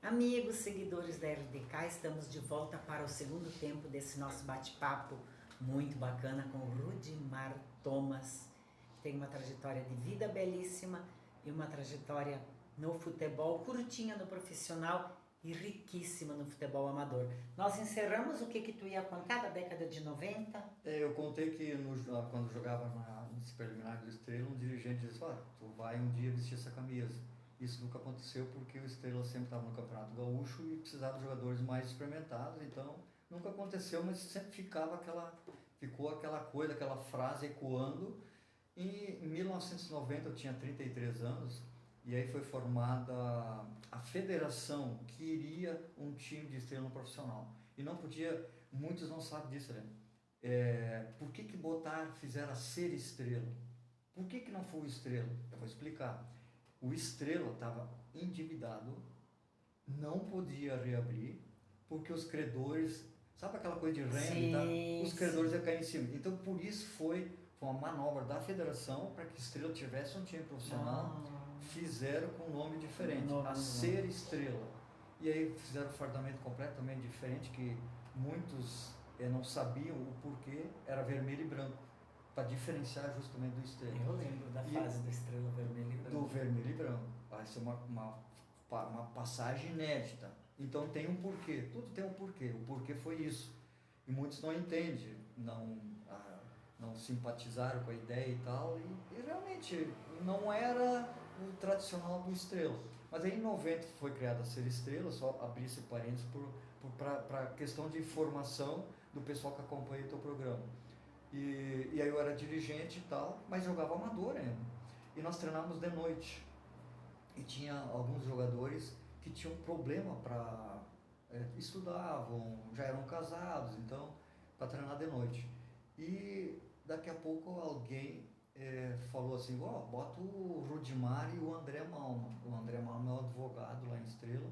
Amigos, seguidores da LDK, estamos de volta para o segundo tempo desse nosso bate-papo muito bacana com o Rudimar Thomas, que tem uma trajetória de vida belíssima e uma trajetória no futebol curtinha no profissional e riquíssima no futebol amador. Nós encerramos o que tu ia contar da década de 90? Eu contei que quando jogava nos preliminares do Estrela, um dirigente disse, tu vai um dia vestir essa camisa. Isso nunca aconteceu porque o Estrela sempre estava no Campeonato Gaúcho e precisava de jogadores mais experimentados, então nunca aconteceu, mas sempre ficou aquela coisa, aquela frase ecoando. E em 1990 eu tinha 33 anos e aí foi formada a federação que queria um time de estrela no profissional. E não podia, muitos não sabem disso, né? Por que fizeram a ser estrela? Por que não foi o estrela? Eu vou explicar. O estrela estava endividado, não podia reabrir, porque os credores, sabe aquela coisa de renda e tal? Os credores iam cair em cima. Então por isso foi uma manobra da federação para que Estrela tivesse um time profissional, fizeram com um nome diferente, a Ser Estrela. E aí fizeram um fardamento completamente diferente, que muitos não sabiam o porquê, era vermelho e branco, para diferenciar justamente do Estrela. Eu lembro da fase do Estrela vermelho e branco. Do vermelho e branco. Vai ser uma passagem inédita. Então tem um porquê, tudo tem um porquê, o porquê foi isso. E muitos não entendem, não simpatizaram com a ideia e tal, e realmente não era o tradicional do Estrela. Mas aí em 90 foi criada a Ser Estrela, só abrir esse parênteses para questão de informação do pessoal que acompanha o teu programa. E aí eu era dirigente e tal, mas jogava amador ainda. E nós treinávamos de noite. E tinha alguns jogadores que tinham problema para... estudavam, já eram casados, então, para treinar de noite. E daqui a pouco alguém falou assim, bota o Rudimar e o André Malma. O André Malma é um advogado lá em Estrela,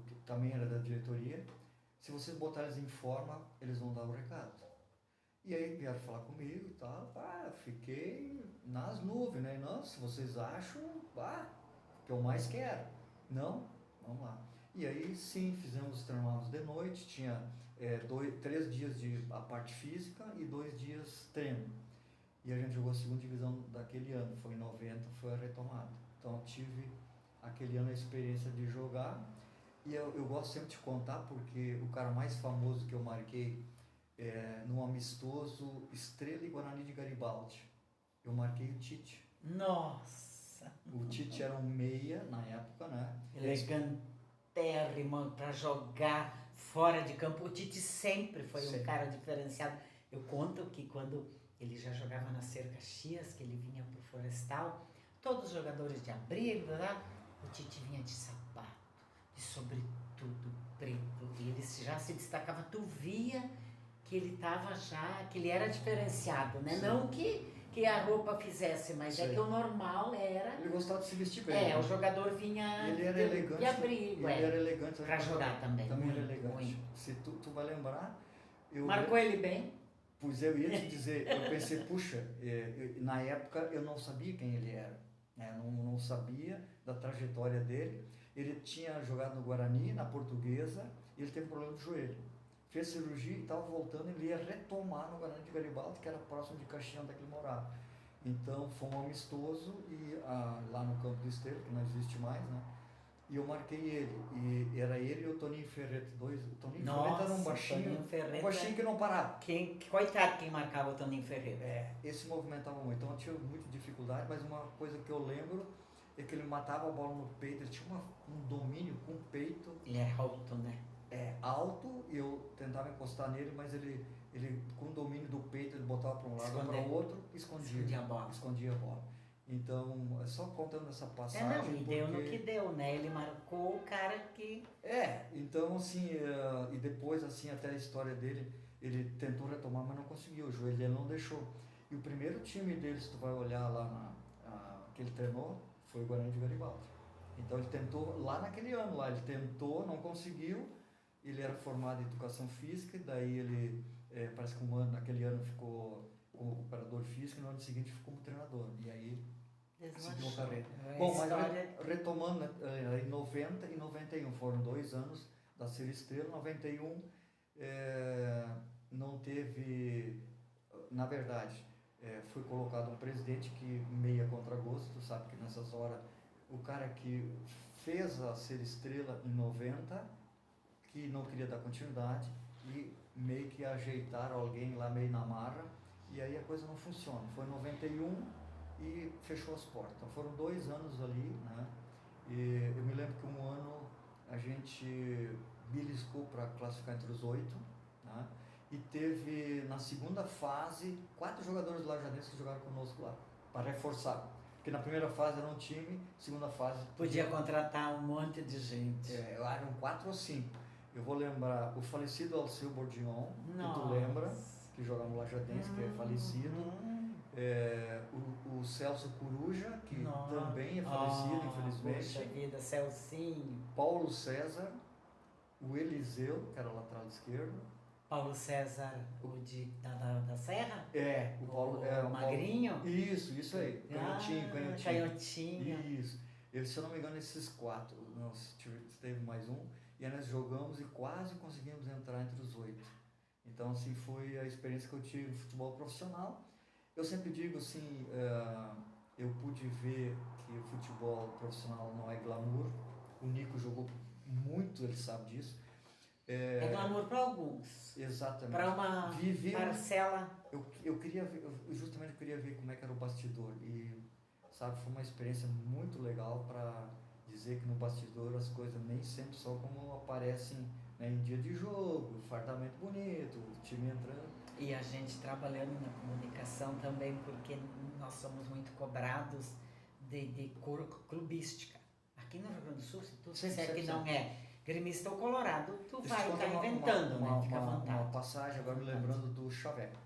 que também era da diretoria. Se vocês botarem eles em forma, eles vão dar o recado. E aí vieram falar comigo e tal, fiquei nas nuvens, né? Não, se vocês acham, que eu mais quero. Não, vamos lá. E aí sim, treinamos de noite, tinha 3 dias de a parte física e 2 dias treino. E a gente jogou a segunda divisão daquele ano, foi em 90, foi a retomada. Então eu tive aquele ano a experiência de jogar. E eu gosto sempre de contar porque o cara mais famoso que eu marquei num amistoso Estrela e Guarani de Garibaldi, eu marquei o Tite. Nossa! O Tite era um meia na época, né? Elegantérrimo para jogar fora de campo. O Tite sempre foi um cara diferenciado. Eu conto que quando ele já jogava na Ser Caxias, que ele vinha pro Florestal, todos os jogadores de abrigo, o Tite vinha de sapato, de sobretudo preto, e ele já se destacava, tu via que ele tava já, que ele era diferenciado, né? Sim. Não que a roupa fizesse, mas é que o normal era... Ele gostava de se vestir bem. O jogador vinha ele era elegante, de abrigo. Ele era elegante. Pra jogar também. Também era elegante. Se tu vai lembrar... Marcou ele bem? Pois eu ia te dizer, eu pensei, puxa, na época eu não sabia quem ele era. Não sabia da trajetória dele. Ele tinha jogado no Guarani, na Portuguesa, e ele teve problema de joelho. Fez cirurgia e estava voltando, ele ia retomar no Guarani de Garibaldi, que era próximo de Caxias, onde ele morava. Então foi um amistoso e, lá no campo do Estrela, que não existe mais, né? E eu marquei ele, e era ele e o Toninho Ferretti, dois. O Toninho Ferretti era um baixinho que não parava. Coitado quem marcava o Toninho Ferretti. Esse movimentava muito, então eu tinha muita dificuldade, mas uma coisa que eu lembro é que ele matava a bola no peito, ele tinha um domínio com o peito. Ele é alto, né? Alto, e eu tentava encostar nele, mas ele com o domínio do peito, ele botava para um lado ou para o outro, escondia a bola. Então, é só contando essa passagem. E deu no que deu, né? Ele marcou o cara que... Então assim, e depois assim, até a história dele, ele tentou retomar, mas não conseguiu, o joelho dele não deixou. E o primeiro time dele, se tu vai olhar lá que ele treinou, foi o Guarani de Garibaldi. Então ele tentou, lá naquele ano, ele tentou, não conseguiu. Ele era formado em educação física, daí ele, parece que naquele ano ficou como operador físico, e no ano seguinte ficou como treinador. E aí seguiu a carreira. É Bom, mas história... retomando, né, em 90 e 91 foram 2 anos da Ser Estrela. 91 não teve, na verdade, foi colocado um presidente que meia contra gosto. Tu sabe que nessas horas o cara que fez a Ser Estrela em 90, que não queria dar continuidade, e meio que ajeitaram alguém lá meio na marra, e aí a coisa não funciona. Foi em 91 e fechou as portas. Então foram 2 anos ali, né? E eu me lembro que um ano a gente beliscou para classificar entre os 8, né? E teve na segunda fase 4 jogadores lajadenses que jogaram conosco lá, para reforçar. Porque na primeira fase era um time, segunda fase... Podia contratar um monte de gente. Eram 4 ou 5. Eu vou lembrar o falecido Alceu Bordignon, que tu Nossa. lembra, que jogava no Lajadense, que é falecido. O Celso Coruja, que também é falecido, infelizmente. Poxa vida, Celcinho. Paulo César, o Eliseu, que era lateral esquerdo. Paulo César, da Serra? O Paulo... o Magrinho? Paulo, isso aí, canhotinho. Canhotinho. Isso. Se eu não me engano, esses 4, não, se teve mais um, e aí nós jogamos e quase conseguimos entrar entre os 8. Então, assim, foi a experiência que eu tive no futebol profissional. Eu sempre digo assim, eu pude ver que o futebol profissional não é glamour. O Nico jogou muito, ele sabe disso. É glamour para alguns. Exatamente. Para uma parcela. Eu queria ver, justamente eu queria ver como é que era o bastidor. E, sabe, foi uma experiência muito legal para dizer que no bastidor as coisas nem sempre são como aparecem, né, em dia de jogo, fardamento bonito, o time entrando. E a gente trabalhando na comunicação também, porque nós somos muito cobrados de cor clubística. Aqui no Rio Grande do Sul, se tu disser que não é gremista ou colorado, tu vai estar inventando, né? Fica à vontade. Uma passagem, agora me lembrando do Chaveco.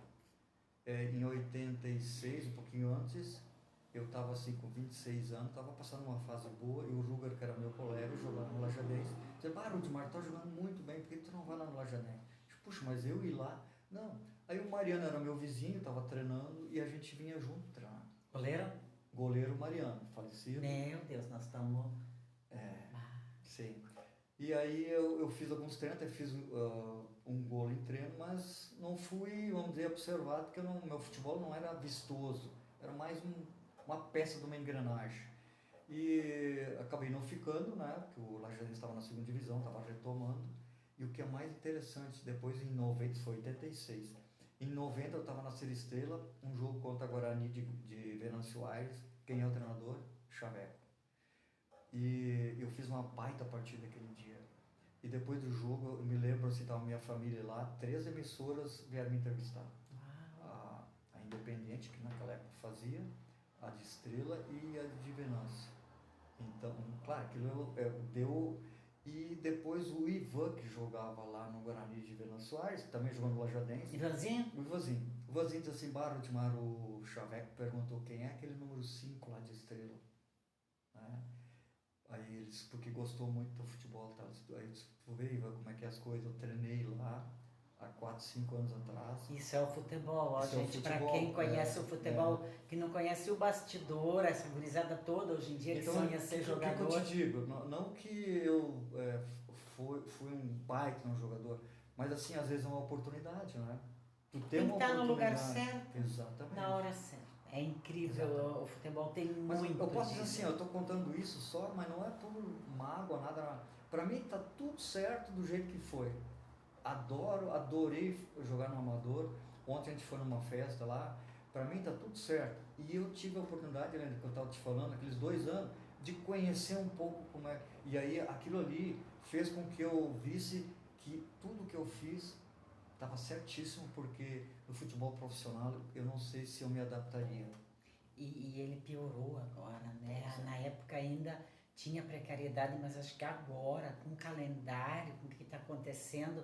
Em 86, um pouquinho antes, eu estava assim com 26 anos, estava passando uma fase boa, e o Ruger, que era meu colega, jogando no Lajadense, dizia: Rudimar, tá jogando muito bem, por que tu não vai lá no Lajadense? Puxa, mas eu ir lá? Não. Aí o Mariano era meu vizinho, estava treinando, e a gente vinha junto treinar. Goleiro? Goleiro Mariano, falecido. Meu Deus, nós estamos... Sim. E aí eu fiz alguns treinos, até fiz um gol em treino, mas não fui, vamos dizer, observado, porque meu futebol não era vistoso, era mais uma peça de uma engrenagem. E acabei não ficando, né, porque o Lajadense estava na segunda divisão, estava retomando. E o que é mais interessante, depois em 90, foi 86, em 90 eu estava na Ser Estrela, um jogo contra a Guarani de Venâncio Aires. Quem é o treinador? Chaveco. E eu fiz uma baita partida aquele dia. E depois do jogo, eu me lembro, assim, estava minha família lá, 3 emissoras vieram me entrevistar. A Independente, que naquela época fazia, a de Estrela e a de Venâncio. Então, claro, aquilo deu... E depois o Ivan, que jogava lá no Guarani de Venâncio Aires, que também jogou no Lajadense. Ivanzinho? O Ivanzinho. O Ivanzinho disse assim: Rudimar, o Chaveco perguntou quem é aquele número 5 lá de Estrela. Né? Aí eles, porque gostou muito do futebol, tá? Aí eu disse: tu vê, Ivan, como é que é as coisas? Eu treinei lá há 4, 5 anos atrás. Isso é o futebol, ó, gente. Para futebol, quem conhece o futebol, que não conhece o bastidor, essa gurizada toda hoje em dia, então, que sonha ser jogador. O que eu te digo? Não que eu fui um baita um jogador, mas assim, às vezes é uma oportunidade, né? Tu tem que estar no lugar certo, exatamente, na hora certa. É incrível, o futebol tem mas muito. Eu posso dizer assim, eu estou contando isso só, mas não é por mágoa, nada. Para mim tá tudo certo do jeito que foi. Adorei jogar no amador. Ontem a gente foi numa festa lá. Para mim tá tudo certo. E eu tive a oportunidade, Helena, que eu estava te falando, aqueles 2 anos, de conhecer um pouco como é. E aí aquilo ali fez com que eu visse que tudo que eu fiz estava certíssimo, porque no futebol profissional eu não sei se eu me adaptaria. E ele piorou agora, né? Na época ainda tinha precariedade, mas acho que agora, com o calendário, com o que está acontecendo,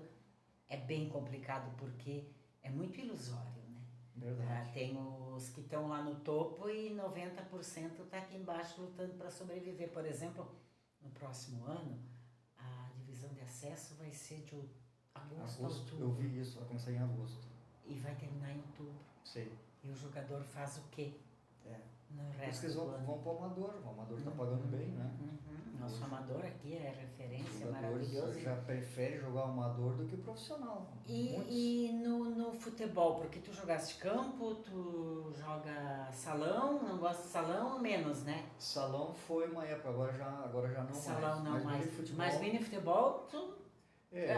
é bem complicado, porque é muito ilusório, né? Verdade. Tem os que estão lá no topo e 90% está aqui embaixo lutando para sobreviver. Por exemplo, no próximo ano, a divisão de acesso vai ser de agosto a outubro. Eu vi isso, vai começar em agosto. E vai terminar em outubro. Sei. E o jogador faz o quê? No Por isso resto que eles do ano. vão para o Amador está pagando bem, né? Nosso Hoje, Amador aqui é referência, os jogadores maravilhoso. já preferem jogar o Amador do que o profissional. Muitos. E no futebol, porque tu jogaste campo, tu joga salão, não gosta de salão, menos, né? Salão foi uma época, agora já não Salão mais. não mais. Futebol, Mas mini futebol, tu.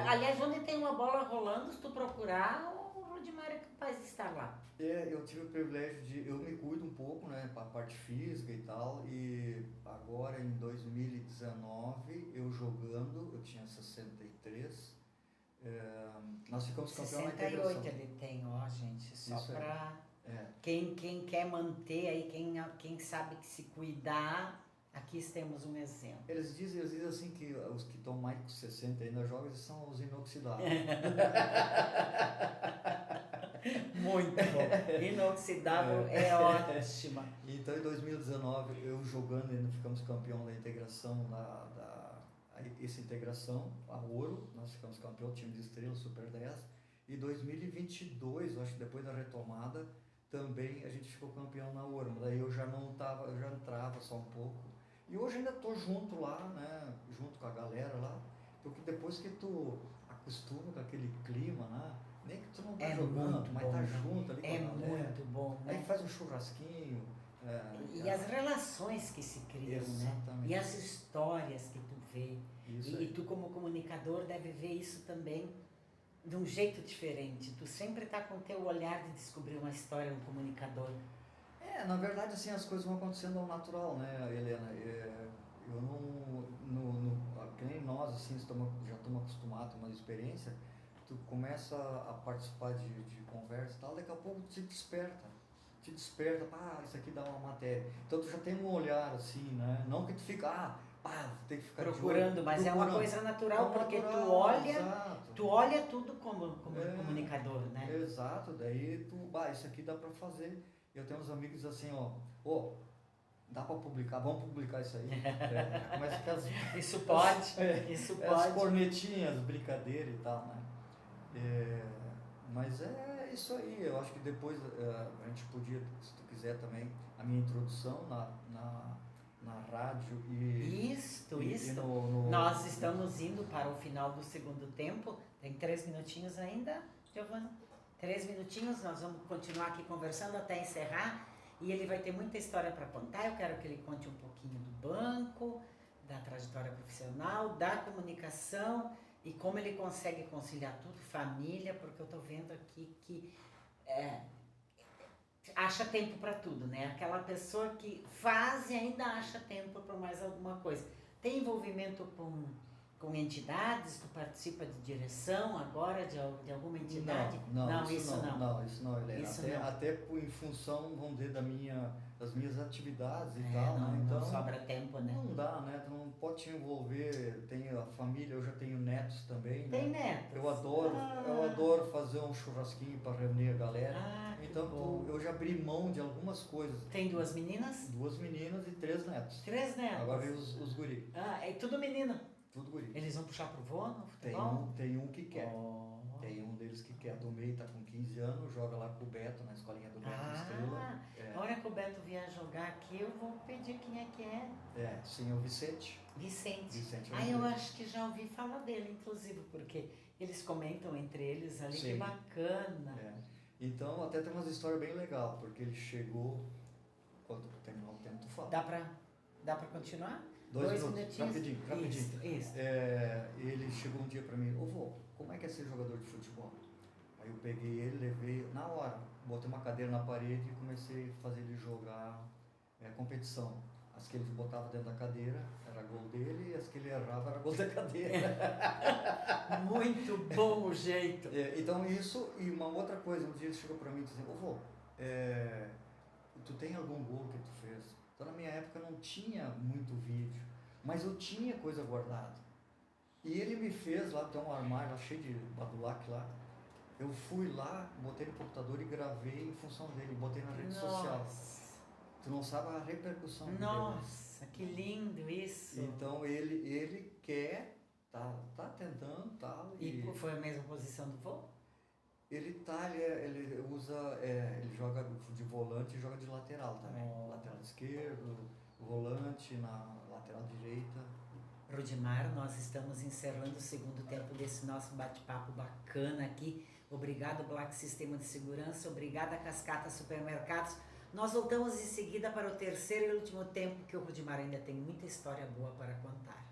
Aliás, onde tem uma bola rolando, se tu procurar, o Rudimar é capaz de estar lá. eu tive o privilégio eu me cuido um pouco, né, para a parte física e tal, e agora em 2019, eu jogando, eu tinha 63, nós ficamos campeão na integração. 68 ele tem, ó, gente, só Isso pra É. quem quer manter aí, quem sabe que se cuidar, aqui temos um exemplo. Eles dizem assim que os que estão mais de 60 ainda jogam, eles são os inoxidáveis. Muito bom. Inoxidável é ótima. Então, em 2019, eu jogando, ainda ficamos campeão da integração, essa integração, a Ouro, nós ficamos campeão, time de estrela, Super 10. E 2022, eu acho que depois da retomada, também a gente ficou campeão na Ouro. Mas daí eu já não tava, eu já entrava só um pouco. E hoje ainda tô junto lá, né, junto com a galera lá, porque depois que tu acostuma com aquele clima, né, nem que tu não tá jogando, mas tá junto ali com a galera. muito bom, né? Aí faz um churrasquinho. E as relações que se criam, Exatamente. né? E as histórias que tu vê. Isso E tu como comunicador deve ver isso também de um jeito diferente. Tu sempre tá com o teu olhar de descobrir uma história, um comunicador. Na verdade, assim, as coisas vão acontecendo ao natural, né, Helena? Eu não, que nem nós, assim, já estamos acostumados com uma experiência, tu começa a participar de conversa e tal, daqui a pouco te desperta, isso aqui dá uma matéria. Então tu já tem um olhar, assim, né? Não que tu fica, tem que ficar procurando, mas é uma coisa natural, porque tu olha tudo como comunicador, né? Exato, daí isso aqui dá para fazer. Eu tenho uns amigos assim, dá para publicar, vamos publicar isso aí. Mas isso pode, isso pode. As cornetinhas, brincadeira e tal, né? Mas é isso aí, eu acho que depois a gente podia, se tu quiser também, a minha introdução na rádio e... Isto. Nós estamos indo para o final do segundo tempo, tem 3 minutinhos ainda, Giovana? 3 minutinhos, nós vamos continuar aqui conversando até encerrar e ele vai ter muita história para contar. Eu quero que ele conte um pouquinho do banco, da trajetória profissional, da comunicação e como ele consegue conciliar tudo, família, porque eu estou vendo aqui que acha tempo para tudo, né? Aquela pessoa que faz e ainda acha tempo para mais alguma coisa. Tem envolvimento com entidades? Tu participa de direção agora de alguma entidade? Isso não, Helena. Até em função, vamos dizer, das minhas atividades e tal, né? Então, não sobra tempo, né? Não dá, né? Tu não pode te envolver, tem a família, eu já tenho netos também, Tem né? netos? Eu adoro fazer um churrasquinho para reunir a galera. Então eu já abri mão de algumas coisas. Tem 2 meninas? 2 meninas e 3 netos. 3 netos? Agora vem os guri. É tudo menino? Tudo guri. Eles vão puxar pro vô no futebol? Tem um que quer. Tem um deles que quer. Do meio tá com 15 anos, joga lá com o Beto, na escolinha do Beto Estrela. A hora que o Beto vier jogar aqui, eu vou pedir quem é que é. Sim, o Vicente. Vicente eu acho que já ouvi falar dele, inclusive, porque eles comentam entre eles ali. Sim. Que bacana. Então, até tem umas histórias bem legais, porque ele chegou... Quando terminar o tempo, tu fala. Dá pra continuar? 2 minutos, rapidinho. Isso. Ele chegou um dia pra mim, vô, como é que é ser jogador de futebol? Aí eu peguei ele, levei, na hora, botei uma cadeira na parede e comecei a fazer ele jogar competição. As que ele botava dentro da cadeira, era gol dele, e as que ele errava, era gol da cadeira. Muito bom o jeito. Então isso, e uma outra coisa, um dia ele chegou pra mim e disse, vô, tu tem algum gol que tu fez? Então, na minha época, não tinha muito vídeo, mas eu tinha coisa guardada. E ele me fez lá, tem um armário lá cheio de badulac lá. Eu fui lá, botei no computador e gravei em função dele, botei na rede social. Tu não sabe a repercussão que deu. Nossa, que lindo isso. Então, ele quer, tá tentando, tal. E foi a mesma posição do vô? Ele usa, ele joga de volante e joga de lateral também. Lateral esquerdo, volante na lateral direita. Rudimar, nós estamos encerrando o segundo tempo desse nosso bate-papo bacana aqui. Obrigado, Black Sistema de Segurança. Obrigada, Cascata Supermercados. Nós voltamos em seguida para o terceiro e último tempo, que o Rudimar ainda tem muita história boa para contar.